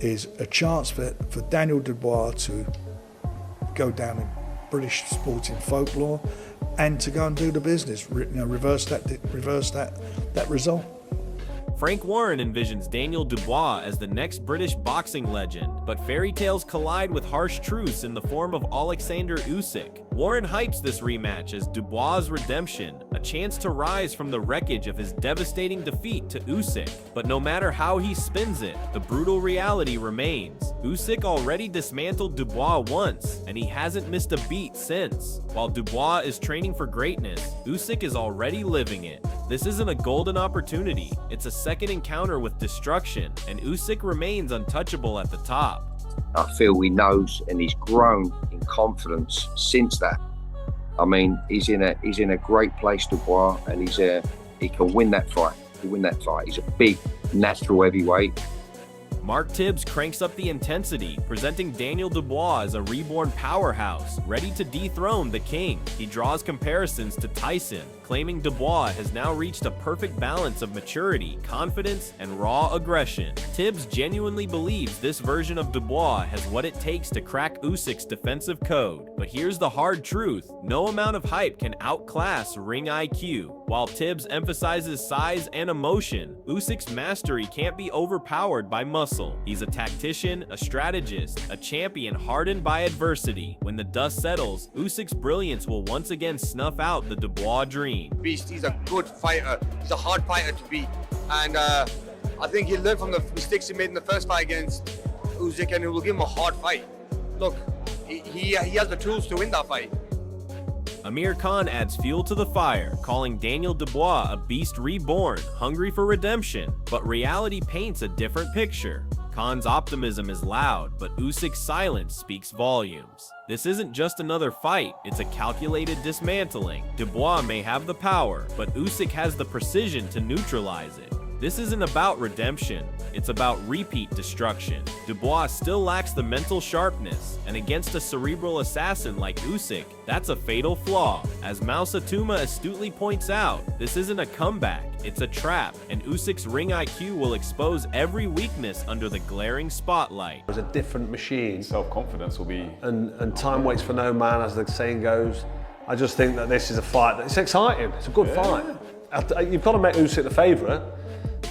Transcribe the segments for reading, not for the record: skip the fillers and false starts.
is a chance for Daniel Dubois to go down in British sporting folklore and to go and do the business, reverse that result. Frank Warren envisions Daniel Dubois as the next British boxing legend, but fairy tales collide with harsh truths in the form of Alexander Usyk. Warren hypes this rematch as Dubois' redemption, a chance to rise from the wreckage of his devastating defeat to Usyk. But no matter how he spins it, the brutal reality remains. Usyk already dismantled Dubois once, and he hasn't missed a beat since. While Dubois is training for greatness, Usyk is already living it. This isn't a golden opportunity, it's a second encounter with destruction, and Usyk remains untouchable at the top. I feel he knows and he's grown in confidence since that. I mean, he's in a great place, Dubois, and he can win that fight. He's a big natural heavyweight. Mark Tibbs cranks up the intensity, presenting Daniel Dubois as a reborn powerhouse, ready to dethrone the king. He draws comparisons to Tyson, claiming Dubois has now reached a perfect balance of maturity, confidence, and raw aggression. Tibbs genuinely believes this version of Dubois has what it takes to crack Usyk's defensive code. But here's the hard truth: no amount of hype can outclass ring IQ. While Tibbs emphasizes size and emotion, Usyk's mastery can't be overpowered by muscle. He's a tactician, a strategist, a champion hardened by adversity. When the dust settles, Usyk's brilliance will once again snuff out the Dubois dream. Beast, he's a good fighter. He's a hard fighter to beat. And I think he'll learn from the mistakes he made in the first fight against Usyk, and it will give him a hard fight. Look, he has the tools to win that fight. Amir Khan adds fuel to the fire, calling Daniel Dubois a beast reborn, hungry for redemption. But reality paints a different picture. Khan's optimism is loud, but Usyk's silence speaks volumes. This isn't just another fight, it's a calculated dismantling. Dubois may have the power, but Usyk has the precision to neutralize it. This isn't about redemption, it's about repeat destruction. Dubois still lacks the mental sharpness, and against a cerebral assassin like Usyk, that's a fatal flaw. As Mao Satuma astutely points out, this isn't a comeback, it's a trap, and Usyk's ring IQ will expose every weakness under the glaring spotlight. It's a different machine. Self-confidence will be... And time waits for no man, as the saying goes. I just think that this is a fight that's exciting. It's a good fight. You've got to make Usyk the favourite,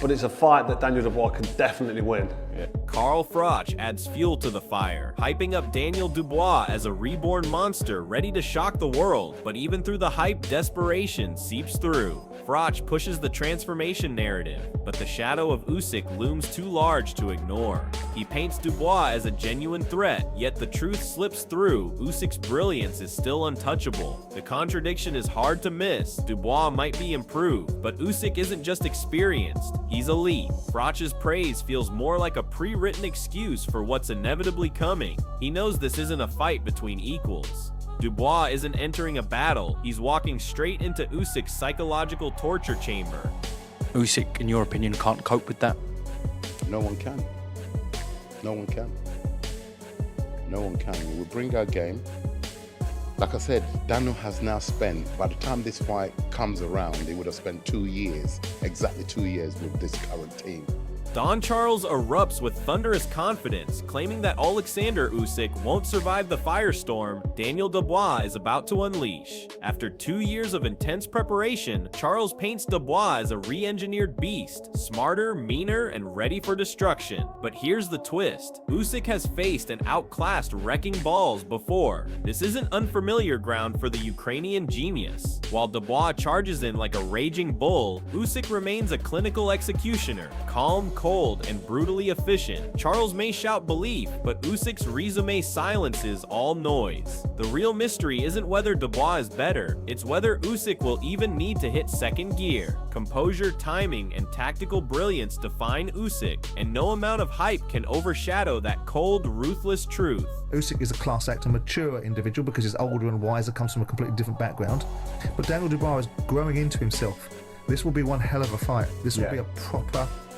but it's a fight that Daniel Dubois can definitely win. Yeah. Carl Froch adds fuel to the fire, hyping up Daniel Dubois as a reborn monster ready to shock the world. But even through the hype, desperation seeps through. Froch pushes the transformation narrative, but the shadow of Usyk looms too large to ignore. He paints Dubois as a genuine threat, yet the truth slips through. Usyk's brilliance is still untouchable. The contradiction is hard to miss. Dubois might be improved, but Usyk isn't just experienced, he's elite. Froch's praise feels more like a pre-written excuse for what's inevitably coming. He knows this isn't a fight between equals. Dubois isn't entering a battle, he's walking straight into Usyk's psychological torture chamber. Usyk, in your opinion, can't cope with that? No one can. No one can. No one can. We will bring our game. Like I said, Daniel has now spent, by the time this fight comes around, he would have spent 2 years, exactly 2 years with this current team. Don Charles erupts with thunderous confidence, claiming that Alexander Usyk won't survive the firestorm Daniel Dubois is about to unleash. After 2 years of intense preparation, Charles paints Dubois as a re-engineered beast, smarter, meaner, and ready for destruction. But here's the twist: Usyk has faced and outclassed wrecking balls before. This isn't unfamiliar ground for the Ukrainian genius. While Dubois charges in like a raging bull, Usyk remains a clinical executioner, calm, cold, and brutally efficient. Charles may shout belief, but Usyk's resume silences all noise. The real mystery isn't whether Dubois is better, it's whether Usyk will even need to hit second gear. Composure, timing, and tactical brilliance define Usyk, and no amount of hype can overshadow that cold, ruthless truth. Usyk is a class act, a mature individual because he's older and wiser, comes from a completely different background. But Daniel Dubois is growing into himself. This will be one hell of a fight. This will be a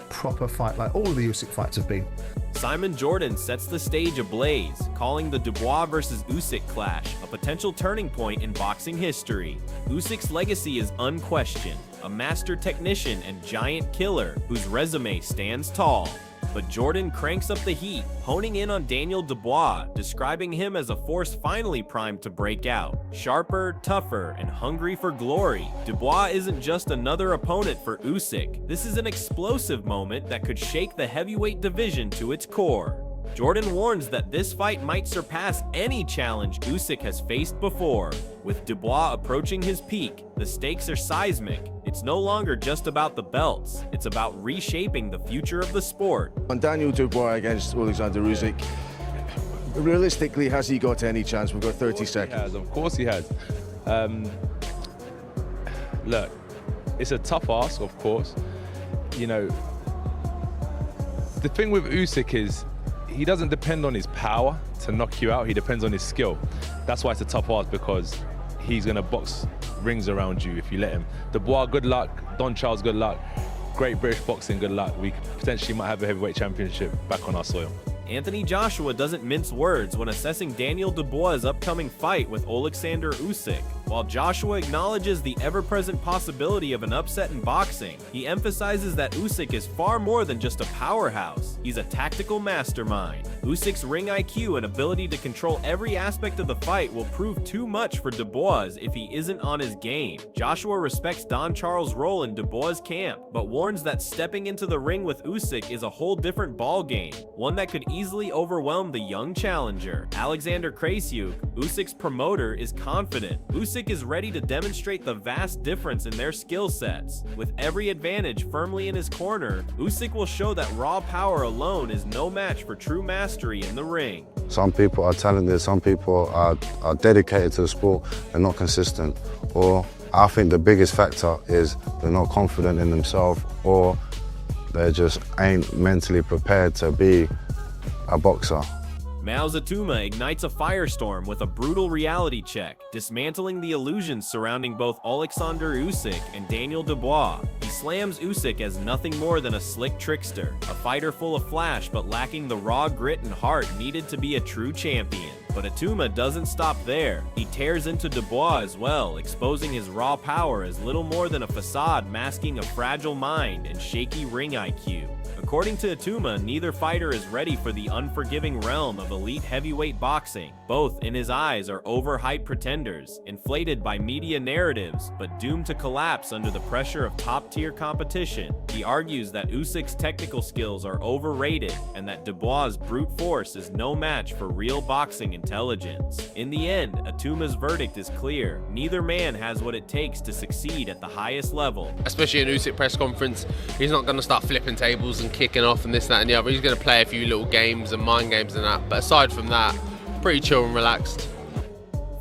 proper fight, like all of the Usyk fights have been. Simon Jordan sets the stage ablaze, calling the Dubois versus Usyk clash a potential turning point in boxing history. Usyk's legacy is unquestioned, a master technician and giant killer whose resume stands tall. But Jordan cranks up the heat, honing in on Daniel Dubois, describing him as a force finally primed to break out. Sharper, tougher, and hungry for glory, Dubois isn't just another opponent for Usyk. This is an explosive moment that could shake the heavyweight division to its core. Jordan warns that this fight might surpass any challenge Usyk has faced before. With Dubois approaching his peak, the stakes are seismic. It's no longer just about the belts, it's about reshaping the future of the sport. On Daniel Dubois against Alexander Usyk, realistically, has he got any chance? We've got 30 seconds. Of course he has. Look, it's a tough ask, of course. You know, the thing with Usyk is, he doesn't depend on his power to knock you out, he depends on his skill. That's why it's a tough ask, because he's going to box rings around you if you let him. Dubois, good luck. Don Charles, good luck. Great British boxing, good luck. We potentially might have a heavyweight championship back on our soil. Anthony Joshua doesn't mince words when assessing Daniel Dubois' upcoming fight with Alexander Usyk. While Joshua acknowledges the ever-present possibility of an upset in boxing, he emphasizes that Usyk is far more than just a powerhouse. He's a tactical mastermind. Usyk's ring IQ and ability to control every aspect of the fight will prove too much for Dubois if he isn't on his game. Joshua respects Don Charles' role in Dubois' camp, but warns that stepping into the ring with Usyk is a whole different ballgame, one that could easily overwhelm the young challenger. Alexander Krasiuk, Usyk's promoter, is confident. Usyk is ready to demonstrate the vast difference in their skill sets. With every advantage firmly in his corner, Usyk will show that raw power alone is no match for true mastery in the ring. Some people are talented, some people are dedicated to the sport and not consistent. Or I think the biggest factor is they're not confident in themselves, or they just ain't mentally prepared to be a boxer. Mao Zedong ignites a firestorm with a brutal reality check, dismantling the illusions surrounding both Alexander Usyk and Daniel Dubois. He slams Usyk as nothing more than a slick trickster, a fighter full of flash but lacking the raw grit and heart needed to be a true champion. But Atuma doesn't stop there. He tears into Dubois as well, exposing his raw power as little more than a facade masking a fragile mind and shaky ring IQ. According to Atuma, neither fighter is ready for the unforgiving realm of elite heavyweight boxing. Both, in his eyes, are overhyped pretenders, inflated by media narratives, but doomed to collapse under the pressure of top-tier competition. He argues that Usyk's technical skills are overrated and that Dubois' brute force is no match for real boxing intelligence. In the end, Atuma's verdict is clear. Neither man has what it takes to succeed at the highest level. Especially in Usyk press conference, he's not going to start flipping tables and kicking off and this, that and the other. He's going to play a few little games and mind games and that, but aside from that, pretty chill and relaxed.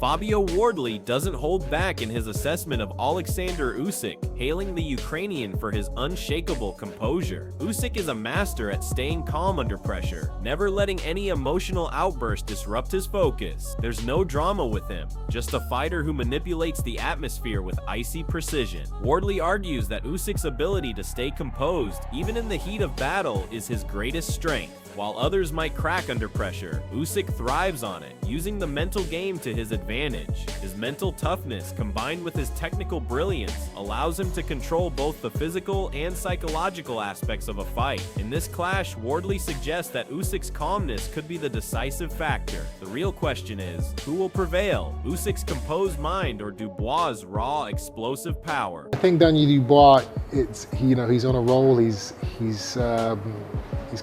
Fabio Wardley doesn't hold back in his assessment of Alexander Usyk, hailing the Ukrainian for his unshakable composure. Usyk is a master at staying calm under pressure, never letting any emotional outburst disrupt his focus. There's no drama with him, just a fighter who manipulates the atmosphere with icy precision. Wardley argues that Usyk's ability to stay composed, even in the heat of battle, is his greatest strength. While others might crack under pressure, Usyk thrives on it, using the mental game to his advantage. His mental toughness, combined with his technical brilliance, allows him to control both the physical and psychological aspects of a fight. In this clash, Wardley suggests that Usyk's calmness could be the decisive factor. The real question is, who will prevail? Usyk's composed mind or Dubois' raw, explosive power? I think Daniel Dubois, he's on a roll. He's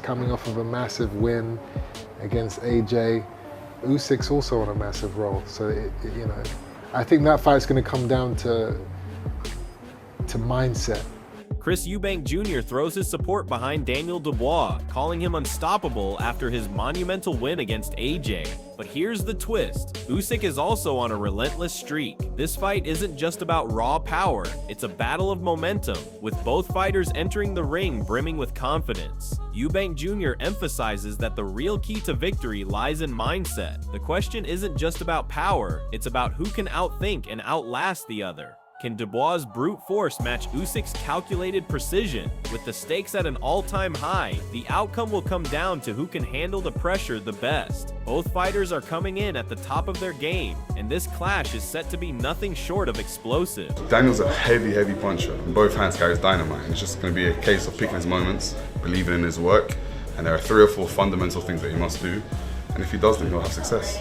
coming off of a massive win against AJ. Usyk's also on a massive roll, so I think that fight's going to come down to mindset. Chris Eubank Jr. throws his support behind Daniel Dubois, calling him unstoppable after his monumental win against AJ. But here's the twist. Usyk is also on a relentless streak. This fight isn't just about raw power, it's a battle of momentum, with both fighters entering the ring brimming with confidence. Eubank Jr. emphasizes that the real key to victory lies in mindset. The question isn't just about power, it's about who can outthink and outlast the other. Can Dubois' brute force match Usyk's calculated precision? With the stakes at an all-time high, the outcome will come down to who can handle the pressure the best. Both fighters are coming in at the top of their game, and this clash is set to be nothing short of explosive. Daniel's a heavy puncher. Both hands carries dynamite. It's just going to be a case of picking his moments, believing in his work, And there are 3 or 4 fundamental things that he must do. And if he does them, he'll have success.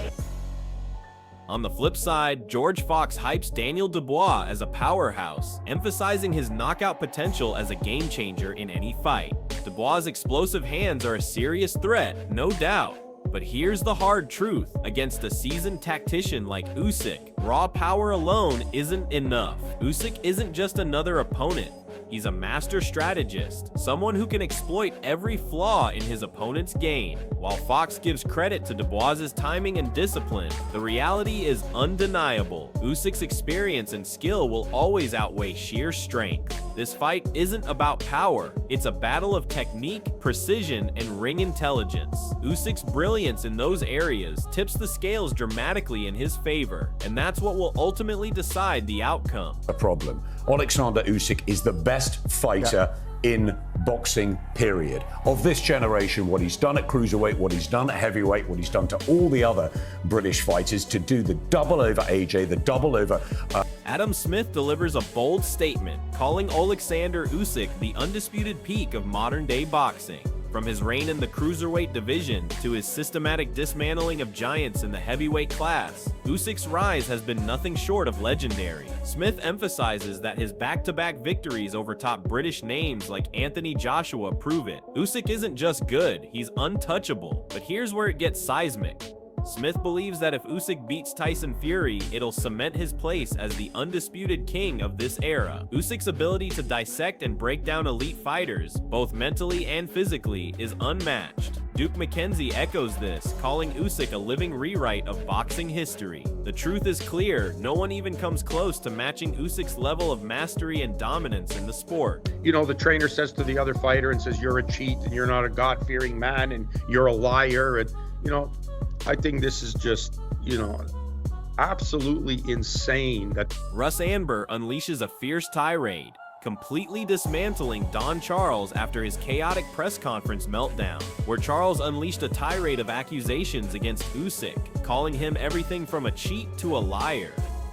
On the flip side, George Fox hypes Daniel Dubois as a powerhouse, emphasizing his knockout potential as a game changer in any fight. Dubois' explosive hands are a serious threat, no doubt. But here's the hard truth. Against a seasoned tactician like Usyk, raw power alone isn't enough. Usyk isn't just another opponent. He's a master strategist, someone who can exploit every flaw in his opponent's game. While Fox gives credit to Dubois' timing and discipline, the reality is undeniable. Usyk's experience and skill will always outweigh sheer strength. This fight isn't about power, it's a battle of technique, precision, and ring intelligence. Usyk's brilliance in those areas tips the scales dramatically in his favor, and that's what will ultimately decide the outcome. A problem. Alexander Usyk is the best fighter in boxing, period. Of this generation, what he's done at cruiserweight, what he's done at heavyweight, what he's done to all the other British fighters, to do the double over AJ, the double over... Adam Smith delivers a bold statement, calling Alexander Usyk the undisputed peak of modern-day boxing. From his reign in the cruiserweight division to his systematic dismantling of giants in the heavyweight class, Usyk's rise has been nothing short of legendary. Smith emphasizes that his back-to-back victories over top British names like Anthony Joshua prove it. Usyk isn't just good, he's untouchable. But here's where it gets seismic. Smith believes that if Usyk beats Tyson Fury, it'll cement his place as the undisputed king of this era. Usyk's ability to dissect and break down elite fighters, both mentally and physically, is unmatched. Duke McKenzie echoes this, calling Usyk a living rewrite of boxing history. The truth is clear, no one even comes close to matching Usyk's level of mastery and dominance in the sport. You know, the trainer says to the other fighter and says, you're a cheat and you're not a God-fearing man and you're a liar, and, you know, I think this is just, you know, absolutely insane. That Russ Anber unleashes a fierce tirade, completely dismantling Don Charles after his chaotic press conference meltdown, where Charles unleashed a tirade of accusations against Usyk, calling him everything from a cheat to a liar.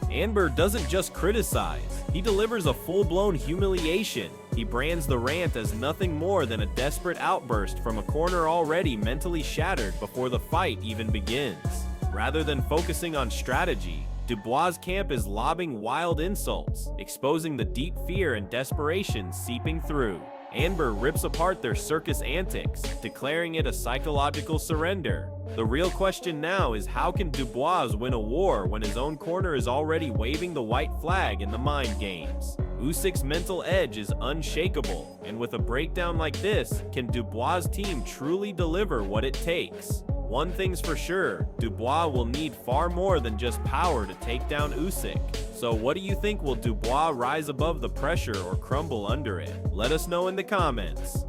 Anber doesn't just criticize, he delivers a full-blown humiliation. He brands the rant as nothing more than a desperate outburst from a corner already mentally shattered before the fight even begins. Rather than focusing on strategy, Dubois' camp is lobbing wild insults, exposing the deep fear and desperation seeping through. Anber rips apart their circus antics, declaring it a psychological surrender. The real question now is, how can Dubois win a war when his own corner is already waving the white flag in the mind games? Usyk's mental edge is unshakable, and with a breakdown like this, can Dubois' team truly deliver what it takes? One thing's for sure, Dubois will need far more than just power to take down Usyk. So what do you think? Will Dubois rise above the pressure or crumble under it? Let us know in the comments.